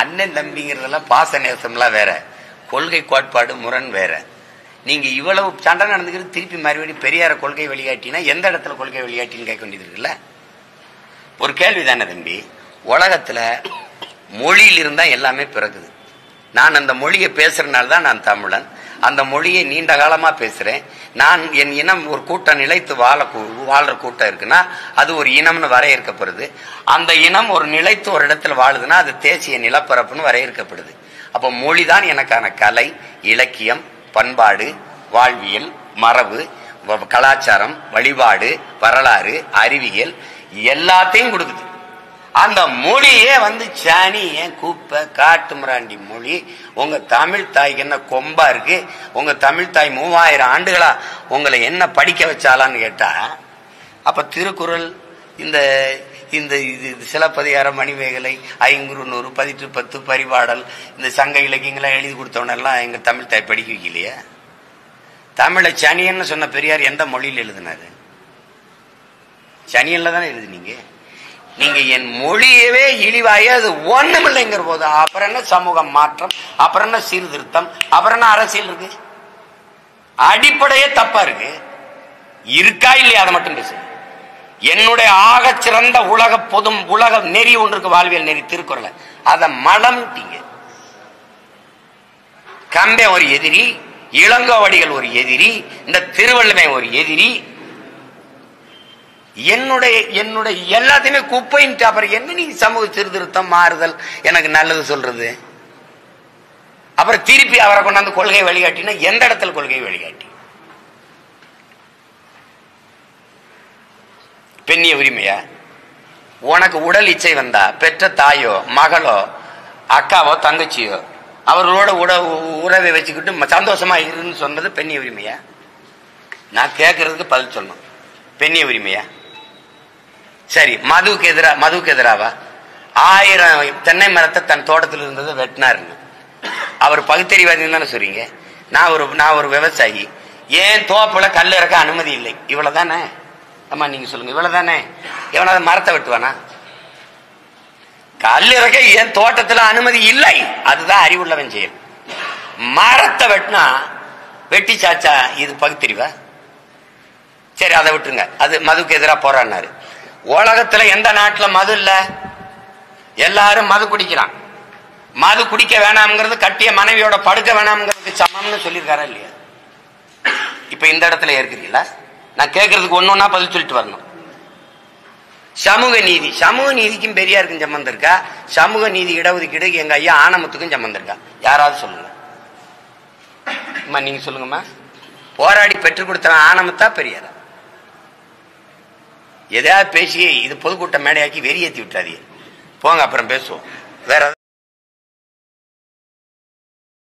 அண்ணன் தம்பிங்கிறதெல்லாம் பாச நேசம்லாம் வேற, கொள்கை கோட்பாடு முரண் வேற. நீங்க இவ்வளவு சண்டை நடந்துக்கிறது திருப்பி மறுபடியும் பெரியார கொள்கை வெளியாட்டினா எந்த இடத்துல கொள்கை வெளியாட்டின்னு கேட்க வேண்டியது இருக்குல்ல. ஒரு கேள்வி தானே தம்பி, உலகத்துல மொழியில் இருந்தா எல்லாமே பிறகுது. நான் அந்த மொழியை பேசுறதுனால தான் நான் தமிழன். அந்த மொழியை நீண்ட காலமா பேசுறேன். நான் என் இனம் ஒரு கூட்டம் நிலைத்து வாழ்ற கூட்டம் இருக்குன்னா அது ஒரு இனம்னு வரையறுக்கப்படுது. அந்த இனம் ஒரு நிலைத்து ஒரு இடத்துல வாழுதுன்னா அது தேசிய நிலப்பரப்புன்னு வரையறுக்கப்படுது. அப்ப மொழிதான் எனக்கான கலை, இலக்கியம், பண்பாடு, வாழ்வியல், மரபு, கலாச்சாரம், வழிபாடு, வரலாறு, அறிவியல் எல்லாத்தையும் கொடுக்குது. அந்த மொழியே சாணி ஏன் கூப்ப காட்டு மிராண்டி மொழி. உங்க தமிழ் தாய்க்கு என்ன கொம்பா இருக்கு? உங்க தமிழ் தாய் 3000 ஆண்டுகளா உங்களை என்ன படிக்க வச்சாலான்னு கேட்டா, அப்ப திருக்குறள், இந்த இந்த சிலப்பதிகாரம், மணிமேகலை, ஐங்குறுநூறு, 1810, பரிபாடல், இந்த சங்க இலக்கியங்களை எழுதி கொடுத்தவனெல்லாம் எங்க தமிழ் தாய் படிக்க வைக்கலையா? தமிழை சனியன்னு சொன்ன பெரியார் எந்த மொழியில் எழுதினாரு? சனியன்ல தானே எழுதுனீங்க. நீங்க என் மொழியவே இழிவாய அது ஒண்ணுமில்லைங்கிற போது அப்புறம் என்ன சமூக மாற்றம், அப்புறம் என்ன சீர்திருத்தம், அப்புறம் என்ன அரசியல் இருக்கு? அடிப்படையே தப்பா இருக்கு. இருக்கா இல்லையா அதை மட்டும் பேசு. என்னுடைய ஆக சிறந்த உலக நெறி ஒன்று இருக்கு, வாழ்வியல் நெறி, திருக்குறளை. அதை மலம்ட்டீங்க. கம்பே ஒரு எதிரி, இளங்கோவடிகள் ஒரு எதிரி, இந்த திருவள்ளுவன் ஒரு எதிரி. என்னுடைய எல்லாத்தையுமே குப்பைன்ட்டு அப்புறம் என்ன நீ சமூக சீர்திருத்தம், மாறுதல், எனக்கு நல்லது சொல்றது? அப்புறம் திருப்பி அவரை கொண்டாந்து கொள்கை வழிகாட்டினா எந்த இடத்துல கொள்கை வழிகாட்டி? பெண்ணிய உரிமையா? உனக்கு உடல் இச்சை வந்தா பெற்ற தாயோ மகளோ அக்காவோ தங்கச்சியோ அவர்களோட உறவை வச்சுக்கிட்டு சந்தோஷமா இருன்னு சொன்னது பெண்ணிய உரிமையா? நான் கேட்கறதுக்கு பதில் சொல்லணும். பெண்ணிய உரிமையா? சரி, மதுவுக்கு எதிராவா? 1000 தென்னை மரத்தை தன் தோட்டத்தில் இருந்ததை வெட்டினாருன்னு அவர் பகுத்தறிவாதி தானே சொல்றீங்க. நான் ஒரு விவசாயி, ஏன் தோப்புல கல் இறக்க அனுமதி இல்லை, இவ்வளவுதானே? அம்மா நீங்க சொல்லுங்க, இவ்வளவுதானே? எவனாவது மரத்தை வெட்டுவானா? கல் இறக்க ஏன் தோட்டத்துல அனுமதி இல்லை, அதுதான் அறிவுள்ளவன் செயல். மரத்தை வெட்டினா வெட்டி சாச்சா இது பகுத்தறிவா? சரி, அதை விட்டுருங்க. அது மதுக்கு எதிராக போறான்னாரு. உலகத்துல எந்த நாட்டுல மது இல்ல? எல்லாரும் மது குடிக்கிறான். மது குடிக்க வேணாம்ங்கிறது கட்டிய மனைவியோட படுக்க வேணாம்ங்கிறதுக்கு சமம்னு சொல்லியிருக்காரா இல்லையா? இப்ப இந்த இடத்துல ஏற்கிறீங்களா? நான் கேட்கறதுக்கு ஒன்னொன்னா பதில் சொல்லிட்டு வரணும். சமூக நீதி, சமூக நீதிக்கும் பெரியாருக்கும் சம்பந்தம் இருக்கா? சமூக நீதி இடஒதுக்கீடு எங்க ஐயா ஆனமுத்துக்கும் சம்பந்தம் இருக்கா? யாராவது சொல்லுங்க. நீங்க சொல்லுங்கம்மா. போராடி பெற்றுக் கொடுத்த ஆனமுத்தா பெரியாரா? எதையாவது பேசி இது பொதுக்கூட்ட மேடையாக்கி வெறியேற்றி விட்டாதீங்க. போங்க, அப்புறம் பேசுவோம். வேற